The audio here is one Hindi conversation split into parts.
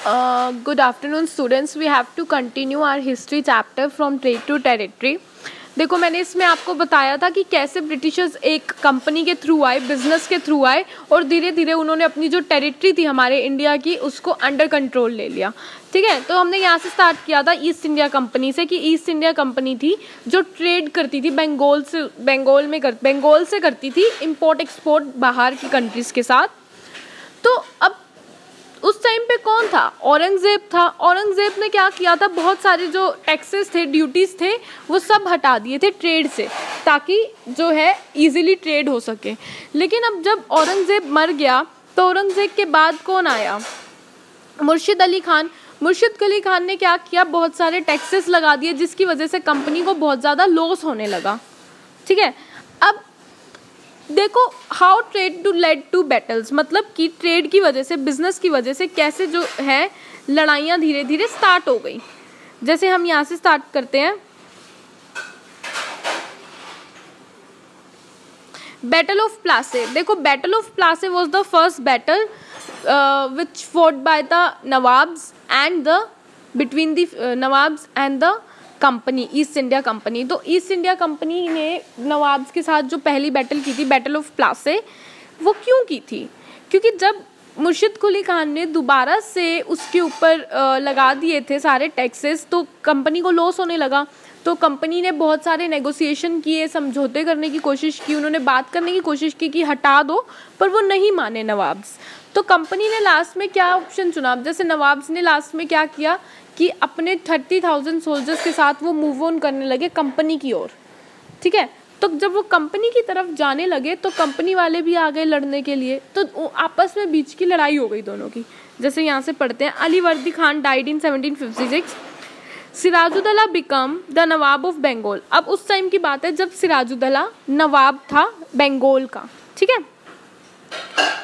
Good afternoon students. We have to continue our history chapter from trade to territory. देखो मैंने इसमें आपको बताया था कि कैसे ब्रिटिशर्स एक कंपनी के थ्रू आए, बिजनेस के थ्रू आए और धीरे धीरे उन्होंने अपनी जो टेरिटरी थी हमारे इंडिया की उसको अंडर कंट्रोल ले लिया। ठीक है, तो हमने यहाँ से स्टार्ट किया था ईस्ट इंडिया कंपनी से कि ईस्ट इंडिया कंपनी थी जो ट्रेड करती थी बंगाल से करती थी इंपोर्ट एक्सपोर्ट बाहर की कंट्रीज़ के साथ। तो अब उस टाइम पे कौन था? औरंगज़ेब था। औरंगज़ेब ने क्या किया था, बहुत सारे जो टैक्सेस थे, ड्यूटीज़ थे, वो सब हटा दिए थे ट्रेड से ताकि जो है इजीली ट्रेड हो सके। लेकिन अब जब औरंगज़ेब मर गया तो औरंगज़ेब के बाद कौन आया? मुर्शिद अली खान। मुर्शिद अली खान ने क्या किया, बहुत सारे टैक्सेस लगा दिए जिसकी वजह से कंपनी को बहुत ज़्यादा लॉस होने लगा। ठीक है, अब देखो how trade to led to battles, मतलब कि ट्रेड की वजह से, बिजनेस की वजह से कैसे जो है लड़ाइयाँ धीरे धीरे स्टार्ट हो गई। जैसे हम यहाँ से स्टार्ट करते हैं, बैटल ऑफ प्लासे। देखो battle of Plassey was the first battle which fought by the nawabs and the between the nawabs and the company, East India company. तो ईस्ट इंडिया कंपनी ने नवाब्स के साथ जो पहली बैटल की थी, बैटल ऑफ प्लासे, वो क्यों की थी? क्योंकि जब मुर्शिद कुली खान ने दोबारा से उसके ऊपर लगा दिए थे सारे टैक्सेस तो कंपनी को लॉस होने लगा। तो कंपनी ने बहुत सारे नेगोशिएशन किए, समझौते करने की कोशिश की, उन्होंने बात करने की कोशिश की कि हटा दो, पर वो नहीं माने नवाब्स। तो कंपनी ने लास्ट में क्या ऑप्शन चुना? जैसे नवाब्स ने लास्ट में क्या किया कि अपने 30,000 सोल्जर्स के साथ वो मूव ऑन करने लगे कंपनी की ओर। ठीक है, तो जब वो कंपनी की तरफ जाने लगे तो कंपनी वाले भी आ गए लड़ने के लिए, तो आपस में बीच की लड़ाई हो गई दोनों की। जैसे यहाँ से पढ़ते हैं, Ali Vardi Khan died in 1756, Sirajuddaulah become the nawab of Bengal. अब उस टाइम की बात है जब सिराजुद्दौला नवाब था बंगाल का। ठीक है,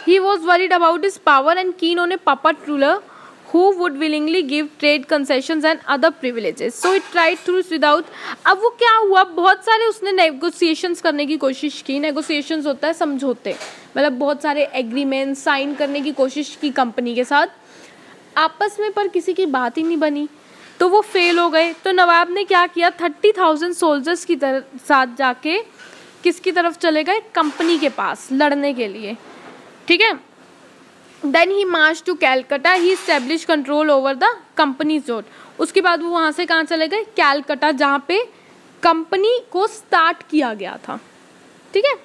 he was worried about his power and keen on A puppet ruler who would willingly give trade concessions and other privileges. So it tried through without. अब वो क्या हुआ, बहुत सारे उसने नेगोशिएशंस करने की कोशिश की। नेगोशिएशंस होता है समझौते, मतलब बहुत सारे एग्रीमेंट साइन करने की कोशिश की कंपनी के साथ आपस में, पर किसी की बात ही नहीं बनी तो वो फेल हो गए। तो नवाब ने क्या किया, 30,000 सोल्जर्स की साथ जाके किसकी तरफ चले गए? कंपनी के पास लड़ने के लिए। ठीक है, then he march to Calcutta, he establish control over the company zone. उसके बाद वो वहाँ से कहाँ चले गए? कैलकटा, जहाँ पे कंपनी को स्टार्ट किया गया था। ठीक है,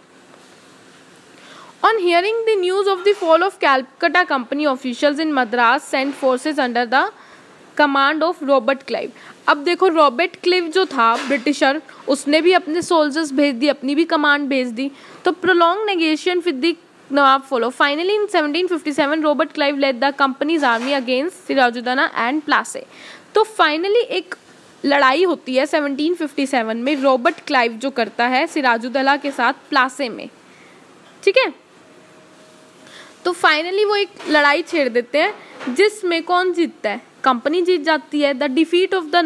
on hearing the news of the fall of Calcutta, company officials in Madras sent forces under the command of Robert Clive. अब देखो रॉबर्ट क्लाइव जो था ब्रिटिशर, उसने भी अपने सोल्जर्स भेज दी, अपनी भी कमांड भेज दी। तो prolong negotiation with the nawab follow. Finally in 1757 Robert Clive led the company's army against Siraj-ud-Daulah and Plassey. तो फाइनली एक लड़ाई होती है 1757 में, रॉबर्ट क्लाइव जो करता है सिराजुद्दौला के साथ प्लासे में। ठीक है, तो फाइनली वो एक लड़ाई छेड़ देते हैं जिसमें कौन जीतता है? कंपनी जीत जाती है। द डिफीट ऑफ द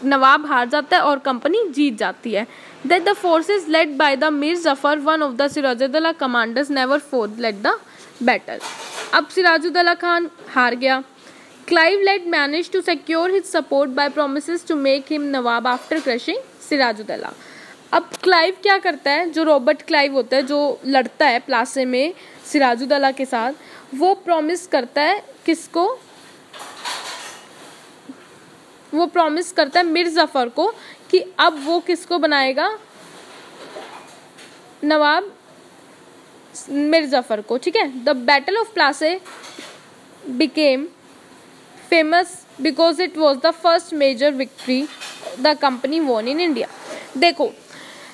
नवाब हार जाता है और कंपनी जीत जाती है। That the forces led by the Mir Zafar, one of the Sirajuddaulah commanders, never fought led the battle. अब सिराजुद्दौला खान हार गया। Clive led managed to secure his support by promises to make him Nawab after crushing Siraj-ud-Daulah. अब क्लाइव क्या करता है, जो रॉबर्ट क्लाइव होता है जो लड़ता है प्लासे में सिराजुद्दौला के साथ, वो प्रॉमिस करता है किसको? वो प्रॉमिस करता है मिर जफर को कि अब वो किसको बनाएगा? नवाब मिर जफर को। ठीक है, the battle of Plassey became famous because it was the first major victory the company won in India. देखो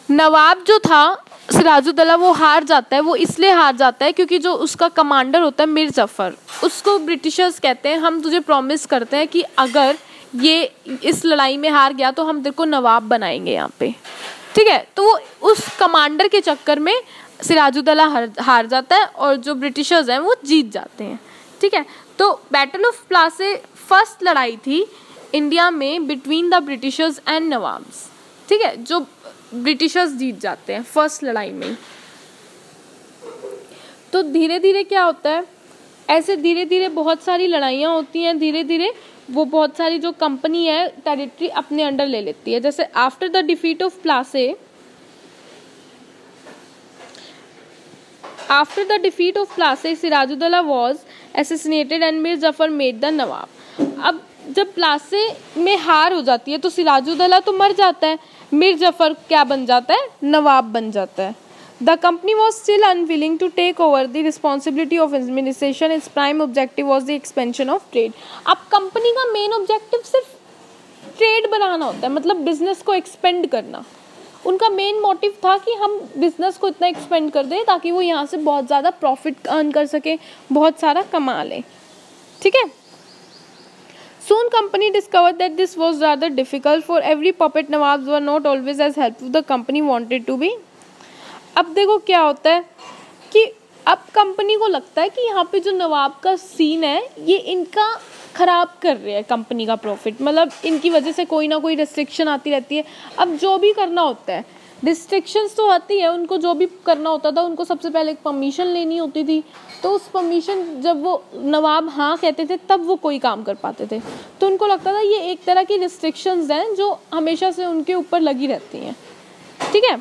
नवाब जो था सिराजुद्दौला, वो हार जाता है। वो इसलिए हार जाता है क्योंकि जो उसका कमांडर होता है मिर जफर, उसको ब्रिटिशर्स कहते हैं हम तुझे प्रॉमिस करते हैं कि अगर ये इस लड़ाई में हार गया तो हम तेरे को नवाब बनाएंगे यहाँ पे। ठीक है, तो वो उस कमांडर के चक्कर में सिराजुद्दौला हार जाता है और जो ब्रिटिशर्स हैं वो जीत जाते हैं। ठीक है, तो बैटल ऑफ प्लासे फर्स्ट लड़ाई थी इंडिया में between the Britishers and nawabs. ठीक है, जो ब्रिटिशर्स जीत जाते हैं फर्स्ट लड़ाई में। तो धीरे धीरे क्या होता है ऐसे धीरे धीरे बहुत सारी लड़ाइयाँ होती हैं, धीरे धीरे वो बहुत सारी जो कंपनी है टेरिटरी अपने अंडर ले लेती है। जैसे after the defeat of Plassey, after the defeat of Plassey Siraj-ud-Daulah was assassinated and Mir Jafar made the nawab. अब जब प्लासे में हार हो जाती है तो सिराजुद्दौला तो मर जाता है, मीर जफर क्या बन जाता है, नवाब बन जाता है। The company was still unwilling to take over the responsibility of administration. Its prime objective was the expansion of trade. अब कंपनी का मेन ऑब्जेक्टिव सिर्फ ट्रेड बढ़ाना होता है, मतलब बिजनेस को एक्सपेंड करना। उनका मेन मोटिव था कि हम बिजनेस को इतना एक्सपेंड कर दें ताकि वो यहाँ से बहुत ज़्यादा प्रॉफिट अर्न कर सके, बहुत सारा कमा लें। ठीक है। Soon company discovered that this was rather difficult, for every puppet nawabs were not always as helpful the company wanted to be. अब देखो क्या होता है कि अब कंपनी को लगता है कि यहाँ पे जो नवाब का सीन है ये इनका ख़राब कर रहे हैं कंपनी का प्रॉफिट, मतलब इनकी वजह से कोई ना कोई रिस्ट्रिक्शन आती रहती है। अब जो भी करना होता है, रिस्ट्रिक्शंस तो आती है, उनको जो भी करना होता था उनको सबसे पहले परमिशन लेनी होती थी, तो उस परमिशन जब वो नवाब हाँ कहते थे तब वो कोई काम कर पाते थे। तो उनको लगता था ये एक तरह की रिस्ट्रिक्शंस हैं जो हमेशा से उनके ऊपर लगी रहती हैं। ठीक है।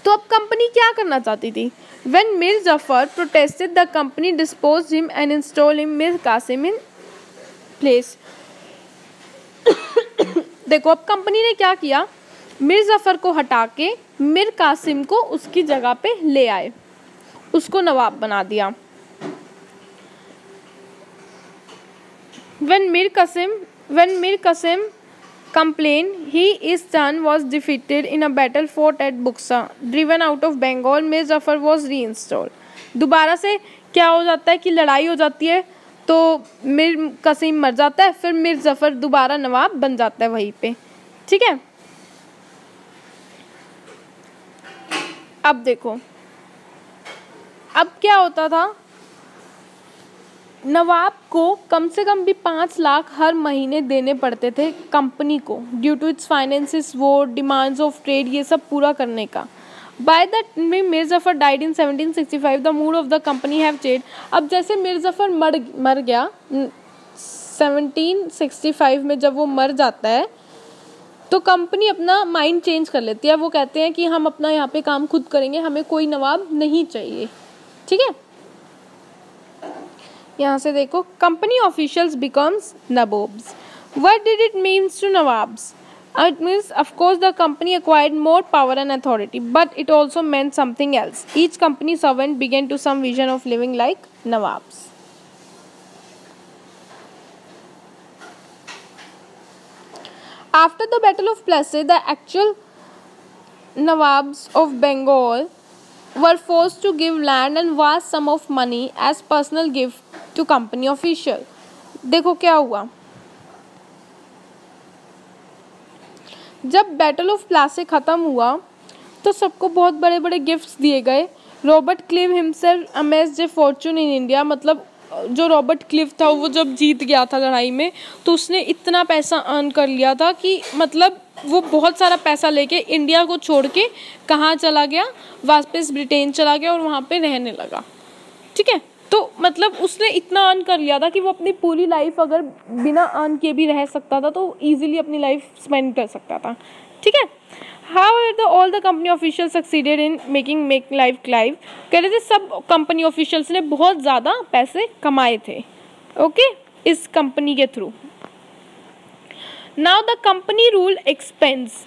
तो अब कंपनी क्या करना चाहती थी? When Mir Jafar protested, the company disposed him and installed him Mir Qasim in place. देखो अब कंपनी ने क्या किया, मिर जफर को हटा के मिर कासिम को उसकी जगह पे ले आए, उसको नवाब बना दिया। When Mir Qasim complained, his son was defeated in a battle fought at Buxa. Driven out of Bengal, Mir Jafar was reinstalled. दोबारा से क्या हो जाता है कि लड़ाई हो जाती है, तो मिर कसीम मर जाता है, फिर मिर जफर दोबारा नवाब बन जाता है वहीं पे। ठीक है। अब देखो अब क्या होता था, नवाब को कम से कम भी 5 लाख हर महीने देने पड़ते थे कंपनी को, ड्यू टू इट्स फाइनेंसिस, वो डिमांड्स ऑफ ट्रेड, ये सब पूरा करने का। बाय द मिर Zafar died in 1765, the mood off the company have changed. अब जैसे मिर जफर मर गया 1765 में, जब वो मर जाता है तो कंपनी अपना माइंड चेंज कर लेती है। वो कहते हैं कि हम अपना यहाँ पे काम खुद करेंगे, हमें कोई नवाब नहीं चाहिए। ठीक है। यहाँ से देखो, company officials becomes nawabs. What did it means to nawabs? It means, of course, the company acquired more power and authority, but it also meant something else. Each company servant began to some vision of living like nawabs. After the Battle of Plassey, the actual nawabs of Bengal were forced to give land and vast sum of money as personal gift to company official. देखो क्या हुआ, जब बैटल ऑफ प्लासे ख़त्म हुआ तो सबको बहुत बड़े बड़े गिफ्ट्स दिए गए। Robert Clive himself amazed A Fortune in India, मतलब जो रॉबर्ट क्लिव था वो जब जीत गया था लड़ाई में तो उसने इतना पैसा अर्न कर लिया था कि मतलब वो बहुत सारा पैसा लेके इंडिया को छोड़ के कहाँ चला गया, वापस ब्रिटेन चला गया और वहाँ पे रहने लगा। ठीक है। तो मतलब उसने इतना अर्न कर लिया था कि वो अपनी पूरी लाइफ अगर बिना अर्न किए भी रह सकता था तो इजीली अपनी लाइफ स्पेंड कर सकता था। ठीक है। However, all the company officials succeeded in making life live. कह रहे थे सब कंपनी ऑफिशियल्स ने बहुत ज़्यादा पैसे कमाए थे, ओके, इस कंपनी के through. Now the company rule expense.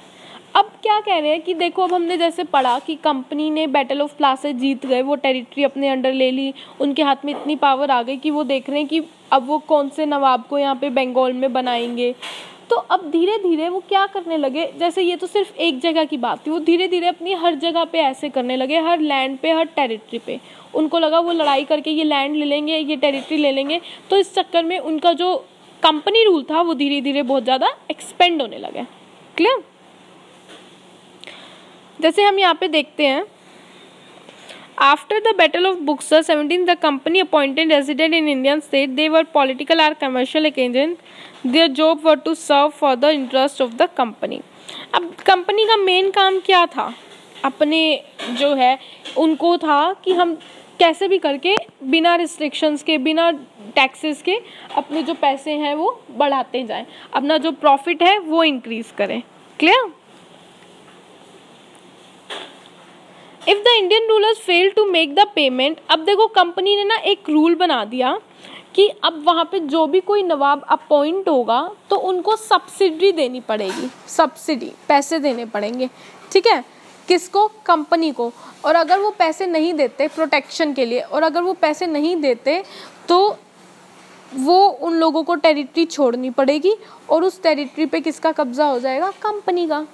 अब क्या कह रहे हैं कि देखो, अब हमने जैसे पढ़ा कि कंपनी ने बैटल ऑफ प्लासे जीत गए, वो टेरिटरी अपने अंडर ले ली, उनके हाथ में इतनी पावर आ गई कि वो देख रहे हैं कि अब वो कौन से नवाब को यहाँ पे बंगाल में बनाएंगे। तो अब धीरे धीरे वो क्या करने लगे, जैसे ये तो सिर्फ एक जगह की बात थी, वो धीरे धीरे अपनी हर जगह पे ऐसे करने लगे, हर लैंड पे, हर टेरिटरी पे। उनको लगा वो लड़ाई करके ये लैंड ले लेंगे, ये टेरिटरी ले लेंगे, तो इस चक्कर में उनका जो कंपनी रूल था वो धीरे धीरे बहुत ज़्यादा एक्सपेंड होने लगा। क्लियर? जैसे हम यहाँ पे देखते हैं, after the battle of Buxar 17 the company appointed resident in Indian state, they were political और commercial agent, their job were to serve for the interest of the company. अब कंपनी का मेन काम क्या था, अपने जो है उनको था कि हम कैसे भी करके बिना रिस्ट्रिक्शंस के, बिना टैक्सेस के अपने जो पैसे हैं वो बढ़ाते जाएं, अपना जो प्रॉफिट है वो इंक्रीज करें। Clear? If the Indian rulers fail to make the payment, अब देखो कंपनी ने ना एक रूल बना दिया कि अब वहाँ पे जो भी कोई नवाब अपॉइंट होगा तो उनको सब्सिडी देनी पड़ेगी, सब्सिडी, पैसे देने पड़ेंगे। ठीक है, किसको? कंपनी को। और अगर वो पैसे नहीं देते प्रोटेक्शन के लिए, और अगर वो पैसे नहीं देते तो वो उन लोगों को टेरिटरी छोड़नी पड़ेगी और उस टेरिटरी पे किसका कब्जा हो जाएगा? कंपनी का।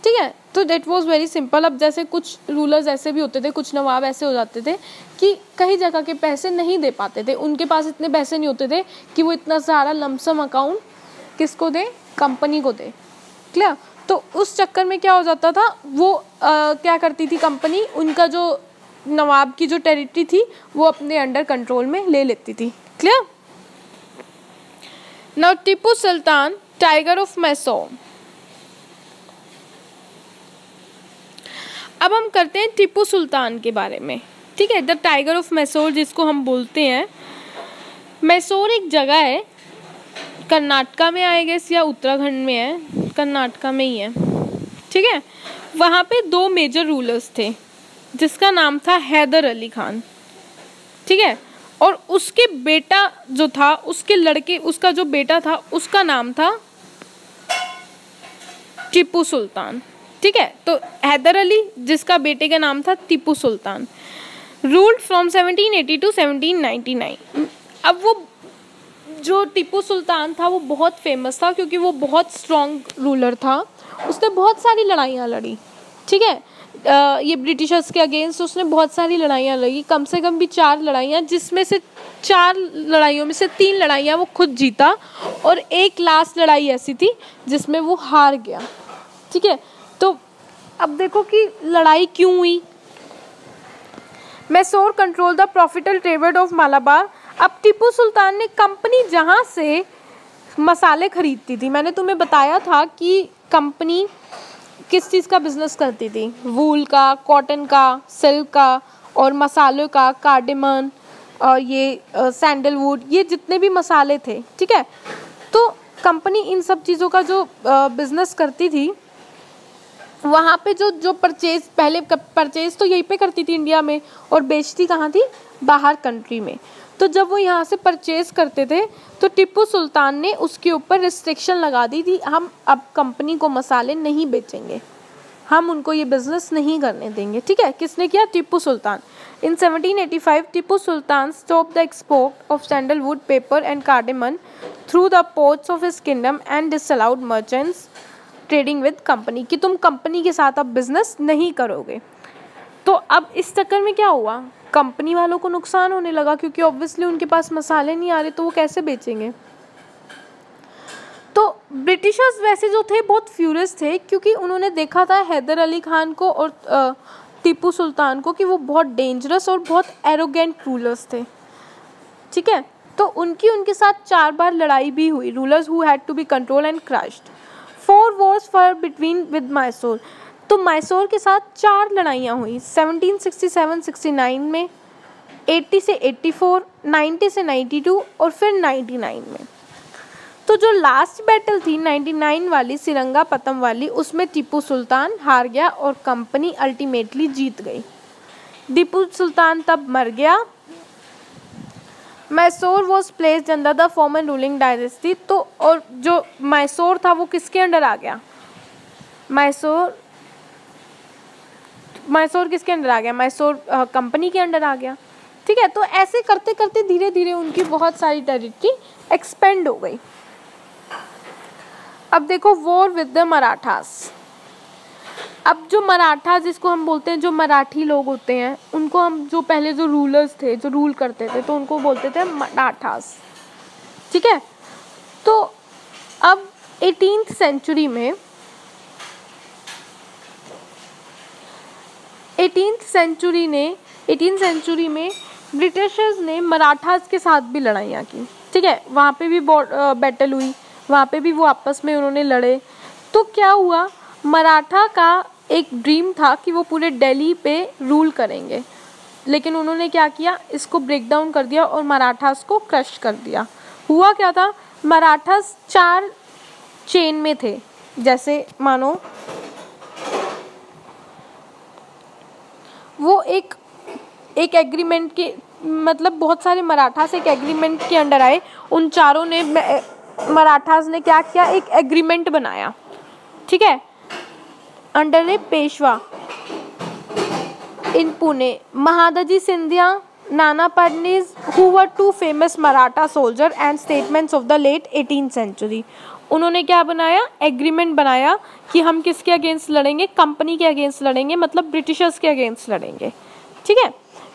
ठीक है, तो डेट वॉज वेरी सिंपल। अब जैसे कुछ रूलर्स ऐसे भी होते थे, कुछ नवाब ऐसे हो जाते थे कि कई जगह के पैसे नहीं दे पाते थे, उनके पास इतने पैसे नहीं होते थे कि वो इतना सारा लमसम अकाउंट किसको दे? कंपनी को दे। क्लियर? तो उस चक्कर में क्या हो जाता था, वो क्या करती थी कंपनी, उनका जो नवाब की जो टेरिटरी थी वो अपने अंडर कंट्रोल में ले लेती थी। Clear? Now Tipu Sultan, tiger of Mysore. अब हम करते हैं टीपू सुल्तान के बारे में। ठीक है, द टाइगर ऑफ मैसूर जिसको हम बोलते हैं। मैसूर एक जगह है, कर्नाटका में आई गेस या उत्तराखंड में है, कर्नाटका में ही है। ठीक है, वहाँ पे 2 मेजर रूलर्स थे जिसका नाम था हैदर अली खान। ठीक है, और उसके बेटा जो था, उसके लड़के, उसका जो बेटा था उसका नाम था टीपू सुल्तान। ठीक है, तो हैदर अली जिसका बेटे का नाम था Tipu Sultan, ruled from 1780 to 1799। अब वो जो टीपू सुल्तान था वो बहुत फेमस था क्योंकि वो बहुत स्ट्रॉन्ग रूलर था, उसने बहुत सारी लड़ाइयाँ लड़ी। ठीक है, ये ब्रिटिशर्स के अगेंस्ट उसने बहुत सारी लड़ाइयाँ लड़ी, कम से कम भी 4 लड़ाइयाँ, जिसमें से 4 लड़ाइयों में से 3 लड़ाइयाँ वो खुद जीता और एक लास्ट लड़ाई ऐसी थी जिसमें वो हार गया। ठीक है, तो अब देखो कि लड़ाई क्यों हुई। Mysore control the profitable trade off Malabar. अब टीपू सुल्तान ने कंपनी जहाँ से मसाले खरीदती थी, मैंने तुम्हें बताया था कि कंपनी किस चीज़ का बिजनेस करती थी, वूल का, कॉटन का, सिल्क का और मसालों का, कार्डेमन और ये सैंडलवुड, ये जितने भी मसाले थे। ठीक है, तो कंपनी इन सब चीज़ों का जो बिजनेस करती थी, वहाँ पे जो परचेज, पहले परचेज तो यहीं पे करती थी इंडिया में और बेचती कहाँ थी? बाहर कंट्री में। तो जब वो यहाँ से परचेज करते थे तो टीपू सुल्तान ने उसके ऊपर रिस्ट्रिक्शन लगा दी थी, हम अब कंपनी को मसाले नहीं बेचेंगे, हम उनको ये बिजनेस नहीं करने देंगे। ठीक है, किसने किया? Tipu Sultan. In 1785 Tipu Sultan stop the export of sandalwood, pepper and cardamom through the ports of his kingdom and disallowed merchants trading with company, कि तुम कंपनी के साथ अब बिजनेस नहीं करोगे। तो अब इस चक्कर में क्या हुआ, कंपनी वालों को नुकसान होने लगा क्योंकि ऑब्वियसली उनके पास मसाले नहीं आ रहे तो वो कैसे बेचेंगे। तो ब्रिटिशर्स वैसे जो थे बहुत फ्यूरियस थे क्योंकि उन्होंने देखा था हैदर अली खान को और टीपू सुल्तान को कि वो बहुत डेंजरस और बहुत एरोगेंट रूलर्स थे। ठीक है, तो उनके साथ 4 बार लड़ाई भी हुई। Rulers who had to be control and crushed. 4 wars for between with Mysore. तो मैसूर के साथ 4 लड़ाइयाँ हुई, 1767-69 में, 80 से 84, 90 से 92 और फिर 99 में। तो जो लास्ट बैटल थी 99 वाली, सिरंगापतम वाली, उसमें टीपू सुल्तान हार गया और कंपनी अल्टीमेटली जीत गई। टीपू सुल्तान तब मर गया। Mysore was placed under the former ruling dynasty. तो और जो मैसूर था वो किसके अंडर आ गया? मैसूर किसके अंडर आ गया? मैसूर कंपनी के अंडर आ गया। ठीक है, तो ऐसे करते करते धीरे धीरे उनकी बहुत सारी टेरिटरी एक्सपेंड हो गई। अब देखो वॉर विद द मराठास। अब जो मराठा जिसको हम बोलते हैं, जो मराठी लोग होते हैं, उनको हम जो पहले जो रूलर्स थे, जो रूल करते थे, तो उनको बोलते थे मराठास। ठीक है, तो अब 18th सेंचुरी में 18th सेंचुरी में ब्रिटिशर्स ने मराठास के साथ भी लड़ाइयाँ की। ठीक है, वहाँ पे भी बैटल हुई, वहाँ पे भी वो आपस में उन्होंने लड़े। तो क्या हुआ, मराठा का एक ड्रीम था कि वो पूरे दिल्ली पे रूल करेंगे, लेकिन उन्होंने क्या किया, इसको ब्रेक डाउन कर दिया और मराठास को क्रश कर दिया। हुआ क्या था, मराठास 4 चेन में थे, जैसे मानो वो एक एग्रीमेंट के, मतलब बहुत सारे मराठास एक एग्रीमेंट के अंडर आए। उन चारों ने, मराठास ने क्या किया, एक एग्रीमेंट बनाया, ठीक है, under A Peshwa in Pune. Mahadji Scindia, Nana Phadnavis, who were 2 famous Maratha soldier and statesmen of the late 18th century। उन्होंने क्या बनाया, एग्रीमेंट बनाया कि हम किसके अगेंस्ट लड़ेंगे, कंपनी के अगेंस्ट लड़ेंगे, मतलब ब्रिटिशर्स के अगेंस्ट लड़ेंगे, ठीक है।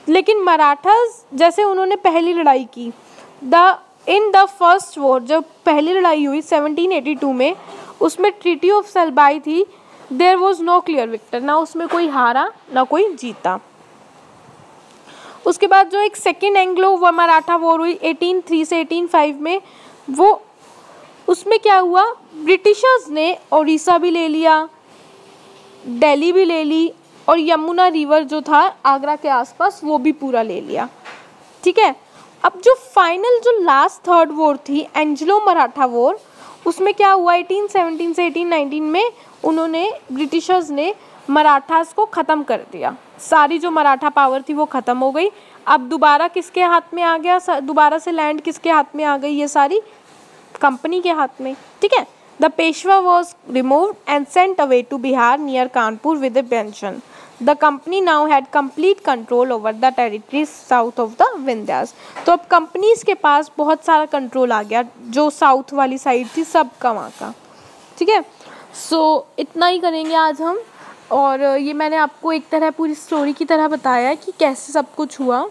लेकिन मराठास, जैसे उन्होंने पहली लड़ाई की, इन द फर्स्ट वॉर, जब पहली लड़ाई हुई 1782 में, उसमें ट्रीटी ऑफ सलबाई थी। There was no clear victor, ना उसमें कोई हारा ना कोई जीता। उसके बाद जो एक सेकेंड एंग्लो मराठा वॉर हुई 1803 से 1805 में, वो उसमें क्या हुआ, ब्रिटिशर्स ने उड़ीसा भी ले लिया, दिल्ली भी ले ली, और यमुना रिवर जो था आगरा के आसपास वो भी पूरा ले लिया, ठीक है। अब जो फाइनल, जो लास्ट थर्ड वॉर थी, एंग्लो मराठा वॉर, उसमें क्या हुआ, 1817 से 1819 में उन्होंने, ब्रिटिशर्स ने मराठास को ख़त्म कर दिया। सारी जो मराठा पावर थी वो ख़त्म हो गई। अब दोबारा किसके हाथ में आ गया, दोबारा से लैंड किसके हाथ में आ गई, ये सारी कंपनी के हाथ में, ठीक है। The Peshwa was removed and sent away to Bihar near Kanpur with a pension. The company now had complete control over the territories south of the Vindhyas. तो अब कंपनीज के पास बहुत सारा कंट्रोल आ गया, जो साउथ वाली साइड थी सब का वहाँ का, ठीक है। सो इतना ही करेंगे आज हम, और ये मैंने आपको एक तरह पूरी स्टोरी की तरह बताया है कि कैसे सब कुछ हुआ।